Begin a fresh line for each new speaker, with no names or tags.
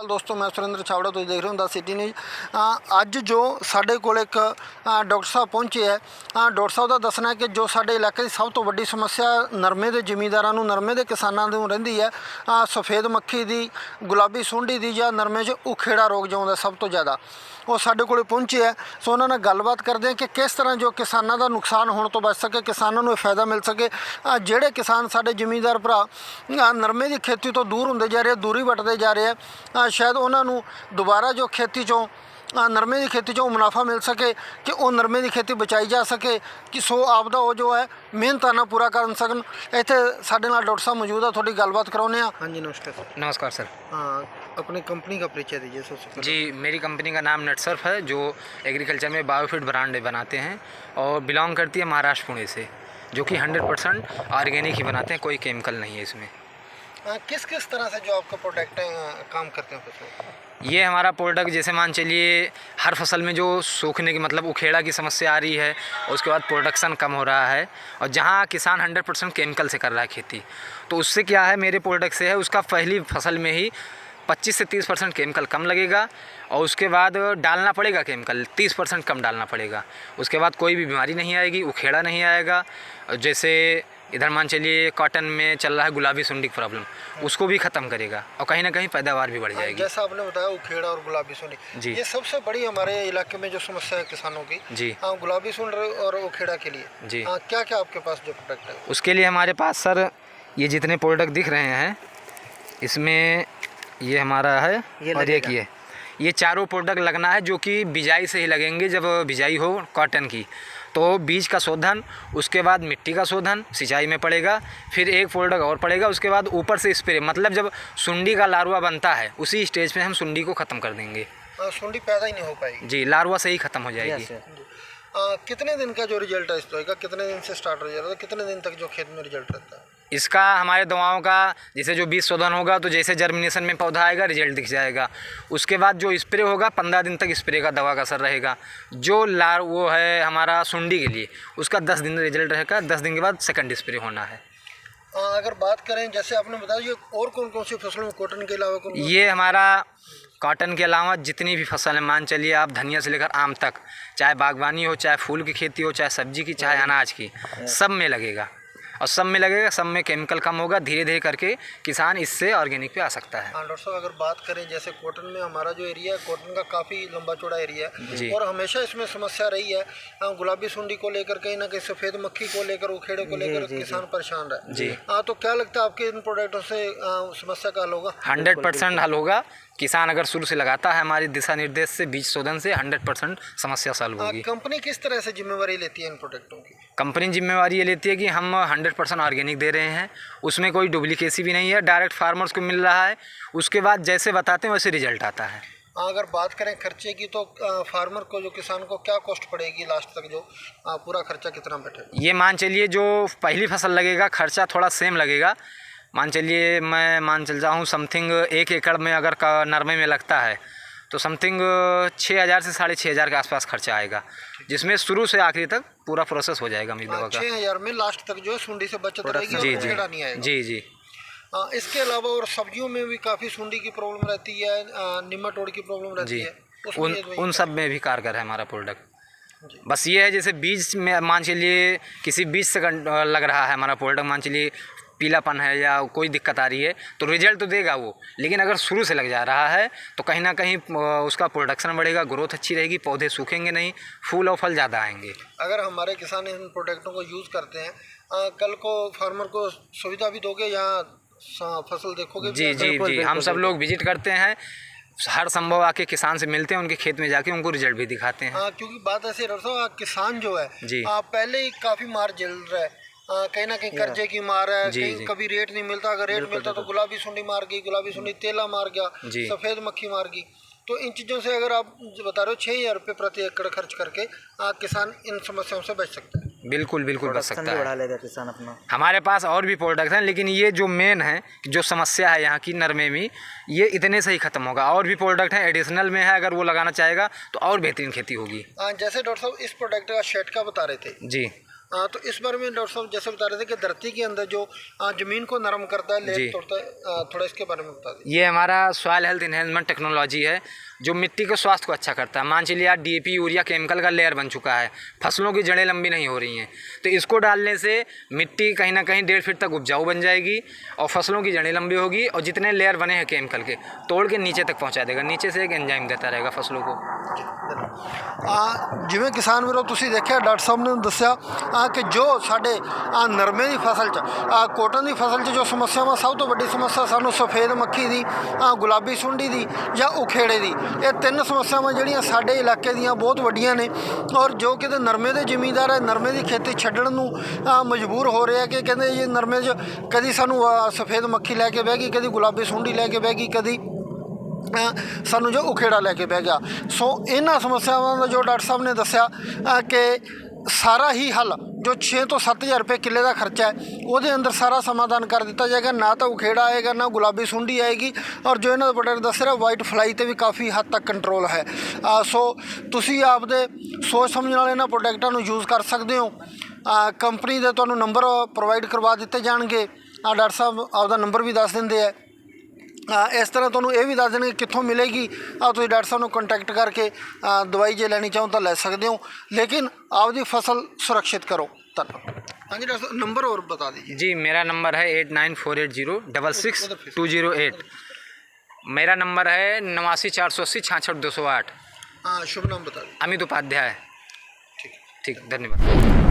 दोस्तों मैं सुरेंद्र छावड़ा तो देख रहे हो द सिटी न्यूज़। अज जो साढ़े कोल एक डॉक्टर साहब पहुंचे है। डॉक्टर साहब का दसना है कि जो साढ़े इलाके की सब तो वड्डी समस्या नरमे के जिमींदारां नूं नरमे के किसानां नूं रहिंदी है। सफ़ेद मक्खी दी, गुलाबी सुंडी दी या नरमे 'च उखेड़ा रोग जो आउंदा सब तो ज़्यादा वो साढ़े कोल पहुंचे है। सो उन्होंने गलबात करते हैं कि किस तरह जो किसानों का नुकसान होने तो बच सके, किसानों को फायदा मिल सके। जेडे किसान साढ़े जिमींदार भरा नरमे की खेती तो दूर होंदे जा रहे, दूरी वटते जा रहे हैं, शायद उन्होंने दोबारा जो खेती चों नरमे की खेती चों मुनाफा मिल सके कि वो नरमे की खेती बचाई जा सके कि सो आपदा वो जो है मेहनताना पूरा कर सकन। इत्थे साडे नाल डॉक्टर साहब मौजूद है, थोड़ी गलबात करवाने। हाँ जी नमस्कार सर।
नमस्कार सर।
अपनी कंपनी का परिचय दीजिए सबसे पहले।
जी, मेरी कंपनी का नाम नटसर्फ है, जो एग्रीकल्चर में बायोफिट ब्रांड बनाते हैं और बिलोंग करती है महाराष्ट्र पुणे से, जो कि 100% ऑर्गेनिक ही बनाते हैं, कोई केमिकल नहीं है इसमें।
किस किस तरह से जो आपका प्रोडक्ट काम करते हैं फसल?
ये हमारा प्रोडक्ट जैसे मान चलिए हर फसल में जो सूखने की मतलब उखेड़ा की समस्या आ रही है, उसके बाद प्रोडक्शन कम हो रहा है, और जहाँ किसान 100% केमिकल से कर रहा है खेती, तो उससे क्या है मेरे प्रोडक्ट से है उसका पहली फसल में ही 25 से 30% केमिकल कम लगेगा, और उसके बाद डालना पड़ेगा केमिकल 30% कम डालना पड़ेगा। उसके बाद कोई भी बीमारी नहीं आएगी, उखेड़ा नहीं आएगा। जैसे इधर मान चलिए कॉटन में चल रहा है गुलाबी सुंडी की प्रॉब्लम, उसको भी ख़त्म करेगा और कहीं ना कहीं पैदावार भी बढ़ जाएगी।
जैसा आपने बताया उखेड़ा और गुलाबी सुंडी,
जी,
ये सबसे बड़ी हमारे इलाके में जो समस्या है किसानों की।
जी,
गुलाबी सुंडी और उखेड़ा के लिए
जी,
क्या क्या आपके पास जो प्रोडक्ट है?
उसके लिए हमारे पास सर ये जितने प्रोडक्ट दिख रहे हैं इसमें ये हमारा है, और एक ये चारों प्रोडक्ट लगना है जो कि बिजाई से ही लगेंगे। जब बिजाई हो कॉटन की तो बीज का शोधन, उसके बाद मिट्टी का शोधन सिंचाई में पड़ेगा, फिर एक प्रोडक्ट और पड़ेगा, उसके बाद ऊपर से स्प्रे। मतलब जब सुंडी का लार्वा बनता है उसी स्टेज पे हम सुंडी को ख़त्म कर देंगे।
सुंडी पैदा ही नहीं हो पाएगी? जी,
लार्वा से ही ख़त्म हो जाएगी।
कितने दिन का जो रिजल्ट है इसका, कितने दिन से स्टार्ट हो जाता है, कितने दिन तक जो खेत में रिजल्ट रहता है
इसका? हमारे दवाओं का जैसे जो बीज शोधन होगा तो जैसे जर्मिनेशन में पौधा आएगा रिजल्ट दिख जाएगा। उसके बाद जो स्प्रे होगा 15 दिन तक स्प्रे का दवा का असर रहेगा। जो वो है हमारा सुंडी के लिए उसका 10 दिन रिजल्ट रहेगा। 10 दिन के बाद सेकंड स्प्रे होना है।
अगर बात करें जैसे आपने बताया ये और कौन कौन सी फसलों में कॉटन के अलावा
ये हमारा कॉटन के अलावा जितनी भी फसल है, मान चलिए आप धनिया से लेकर आम तक, चाहे बागवानी हो, चाहे फूल की खेती हो, चाहे सब्जी की, चाहे अनाज की, सब में लगेगा। और सब में लगेगा, सब में केमिकल कम होगा। धीरे धीरे करके किसान इससे ऑर्गेनिक पे आ सकता है।
हाँ डॉक्टर साहब, अगर बात करें जैसे कॉटन में हमारा जो एरिया है कॉटन का काफ़ी लंबा चौड़ा एरिया है, और हमेशा इसमें समस्या रही है गुलाबी सुंडी को लेकर, कहीं ना कहीं सफ़ेद मक्खी को लेकर, उखेड़े को लेकर किसान परेशान रहे।
जी
तो क्या लगता है आपके इन प्रोडक्टों से समस्या का हल होगा?
100% हल होगा। किसान अगर शुरू से लगाता है हमारे दिशा निर्देश से, बीज शोधन से, 100% समस्या सॉल्व होगी।
कंपनी किस तरह से जिम्मेवारी लेती है इन प्रोडक्टों की?
कंपनी जिम्मेवारी ये लेती है कि हम 100% ऑर्गेनिक दे रहे हैं, उसमें कोई डुप्लीकेसी भी नहीं है, डायरेक्ट फार्मर्स को मिल रहा है। उसके बाद जैसे बताते हैं वैसे रिजल्ट आता है।
अगर बात करें खर्चे की तो फार्मर को, जो किसान को क्या कॉस्ट पड़ेगी लास्ट तक, जो पूरा खर्चा कितना बैठेगा?
ये मान चलिए जो पहली फसल लगेगा खर्चा थोड़ा सेम लगेगा। मान चलिए मैं चल जाऊँ समथिंग 1 एकड़ में अगर नरमे में लगता है तो समथिंग 6,000 से 6,500 के आसपास खर्चा आएगा, जिसमें शुरू से आखिरी तक पूरा प्रोसेस हो जाएगा मेरी दवा का।
6,000 में लास्ट तक जो है सुंडी से बचत रहेगी और उखेड़ा नहीं आएगा।
जी जी।
इसके अलावा और सब्जियों में भी काफ़ी सुंडी की प्रॉब्लम रहती है, निमाटोड की प्रॉब्लम रहती है,
उन सब में भी कारगर है हमारा प्रोडक्ट। बस ये है जैसे बीज में मान चलिए किसी बीज से लग रहा है हमारा प्रोडक्ट, मान चलिए पीलापन है या कोई दिक्कत आ रही है तो रिजल्ट तो देगा वो, लेकिन अगर शुरू से लग जा रहा है तो कहीं ना कहीं उसका प्रोडक्शन बढ़ेगा, ग्रोथ अच्छी रहेगी, पौधे सूखेंगे नहीं, फूल और फल ज़्यादा आएंगे।
अगर हमारे किसान इन प्रोडक्टों को यूज़ करते हैं, कल को फार्मर को सुविधा भी दोगे या फसल देखोगे?
जी जी जी, हम सब लोग विजिट करते हैं, हर संभव आके किसान से मिलते हैं, उनके खेत में जाके उनको रिजल्ट भी दिखाते हैं।
क्योंकि बात ऐसी रहा किसान जो है जी पहले ही काफ़ी मार झेल रहा है, कहीं ना कहीं कर्जे की मार है, कहीं कभी रेट नहीं मिलता, अगर रेट मिलता तो गुलाबी सुंडी मार गई, गुलाबी सुंडी तेला मार गया, सफ़ेद मक्खी मार गई। तो इन चीज़ों से अगर आप बता रहे हो 6,000 रुपये प्रति एकड़ खर्च करके किसान इन समस्याओं से बच सकता है।
बिल्कुल बिल्कुल बच सकता है,
बढ़ा लेगा किसान अपना।
हमारे पास और भी प्रोडक्ट हैं, लेकिन ये जो मेन है, जो समस्या है यहाँ की नरमे में, ये इतने से ही ख़त्म होगा। और भी प्रोडक्ट हैं एडिशनल में है, अगर वो लगाना चाहेगा तो और बेहतरीन खेती होगी।
जैसे डॉक्टर साहब इस प्रोडक्ट का शेड का बता रहे थे जी, तो इस बारे में डॉक्टर साहब जैसे बता रहे थे कि धरती के अंदर जो ज़मीन को नरम करता है,
जी।
लेयर तोड़ता है, थोड़ा इसके बारे में बता दीजिए।
ये हमारा सॉइल हेल्थ इन्हेंसमेंट टेक्नोलॉजी है जो मिट्टी के स्वास्थ्य को अच्छा करता है। मान चलिए आज डीएपी यूरिया केमिकल का लेयर बन चुका है, फसलों की जड़ें लंबी नहीं हो रही हैं, तो इसको डालने से मिट्टी कहीं ना कहीं 1.5 फीट तक उपजाऊ बन जाएगी और फसलों की जड़ें लंबी होगी और जितने लेयर बने हैं केमिकल के तोड़ के नीचे तक पहुंचा देगा, नीचे से एक एंजाइम देता रहेगा फसलों को।
ਜਿਵੇਂ ਕਿਸਾਨ ਵੀਰੋ ਤੁਸੀਂ ਦੇਖਿਆ ਡਾਕਟਰ ਸਾਹਿਬ ਨੇ ਦੱਸਿਆ ਕਿ ਜੋ ਸਾਡੇ ਨਰਮੇ ਦੀ ਫਸਲ 'ਚ ਕੋਟਨ ਦੀ ਫਸਲ 'ਚ ਜੋ ਸਮੱਸਿਆਵਾਂ, ਸਭ ਤੋਂ ਵੱਡੀ ਸਮੱਸਿਆ ਸਾਨੂੰ ਸਫੇਦ ਮੱਖੀ ਦੀ, ਗੁਲਾਬੀ ਸੁੰਡੀ ਦੀ ਜਾਂ ਉਖੇੜੇ ਦੀ, ਇਹ ਤਿੰਨ ਸਮੱਸਿਆਵਾਂ ਜਿਹੜੀਆਂ ਸਾਡੇ ਇਲਾਕੇ ਦੀਆਂ ਬਹੁਤ ਵੱਡੀਆਂ ਨੇ ਔਰ ਜੋ ਕਿਤੇ ਨਰਮੇ ਦੇ ਜ਼ਿਮੀਂਦਾਰ ਹੈ ਨਰਮੇ ਦੀ ਖੇਤੀ ਛੱਡਣ ਨੂੰ ਮਜਬੂਰ ਹੋ ਰਿਹਾ ਕਿ ਕਹਿੰਦੇ ਇਹ ਨਰਮੇ 'ਚ ਕਦੀ ਸਾਨੂੰ ਸਫੇਦ ਮੱਖੀ ਲੈ ਕੇ ਬਹਿ ਗਈ, ਕਦੀ ਗੁਲਾਬੀ ਸੁੰਡੀ ਲੈ ਕੇ ਬਹਿ ਗਈ, ਕਦੀ ਸਾਨੂੰ ਜੋ ਉਖੇੜਾ ਲੈ ਕੇ ਬਹਿ ਗਿਆ। ਸੋ ਇਹਨਾਂ ਸਮੱਸਿਆਵਾਂ ਦਾ ਜੋ ਡਾਕਟਰ ਸਾਹਿਬ ਨੇ ਦੱਸਿਆ ਕਿ ਸਾਰਾ ਹੀ ਹੱਲ ਜੋ 6 ਤੋਂ 7,000 ਰੁਪਏ ਕਿੱਲੇ ਦਾ ਖਰਚਾ ਹੈ ਉਹਦੇ ਅੰਦਰ ਸਾਰਾ ਸਮਾਧਾਨ ਕਰ ਦਿੱਤਾ ਜਾਏਗਾ। ਨਾ ਤਾਂ ਉਖੇੜਾ ਆਏਗਾ, ਨਾ ਗੁਲਾਬੀ ਸੁੰਡੀ ਆਏਗੀ ਔਰ ਜੋ ਇਹਨਾਂ ਦਾ ਪ੍ਰੋਡਕਟ ਦੱਸ ਰਿਹਾ ਵਾਈਟ ਫਲਾਈ ਤੇ ਵੀ ਕਾਫੀ ਹੱਦ ਤੱਕ ਕੰਟਰੋਲ ਹੈ। ਸੋ ਤੁਸੀਂ ਆਪਦੇ ਸੋਚ ਸਮਝ ਨਾਲ ਇਹਨਾਂ ਪ੍ਰੋਡਕਟਾਂ ਨੂੰ ਯੂਜ਼ ਕਰ ਸਕਦੇ ਹੋ। ਕੰਪਨੀ ਦੇ ਤੁਹਾਨੂੰ ਨੰਬਰ ਪ੍ਰੋਵਾਈਡ ਕਰਵਾ ਦਿੱਤੇ ਜਾਣਗੇ। ਡਾਕਟਰ ਸਾਹਿਬ ਆਪਦਾ ਨੰਬਰ ਵੀ ਦੱਸ ਦਿੰਦੇ ਹੈ। ਇਸ ਤਰ੍ਹਾਂ ਤੁਹਾਨੂੰ ਇਹ ਵੀ ਦੱਸ ਦੇਣਗੇ ਕਿੱਥੋਂ ਮਿਲੇਗੀ। ਤੁਸੀਂ ਡਾਕਟਰ ਸਾਹਿਬ ਨੂੰ ਕੰਟੈਕਟ ਕਰਕੇ ਦਵਾਈ ਜੇ ਲੈਣੀ ਚਾਹੋ ਤਾਂ ਲੈ ਸਕਦੇ ਹੋ, ਲੇਕਿन ਆਪਦੀ फसल सुरक्षित करो। धन्यवाद। हाँ जी डॉक्टर साहब नंबर और बता दीजिए।
जी मेरा नंबर है 8948066208। मेरा नंबर है 8948866208।
हाँ शुभ नाम बता दीजिए।
अमित उपाध्याय।
ठीक
ठीक, धन्यवाद।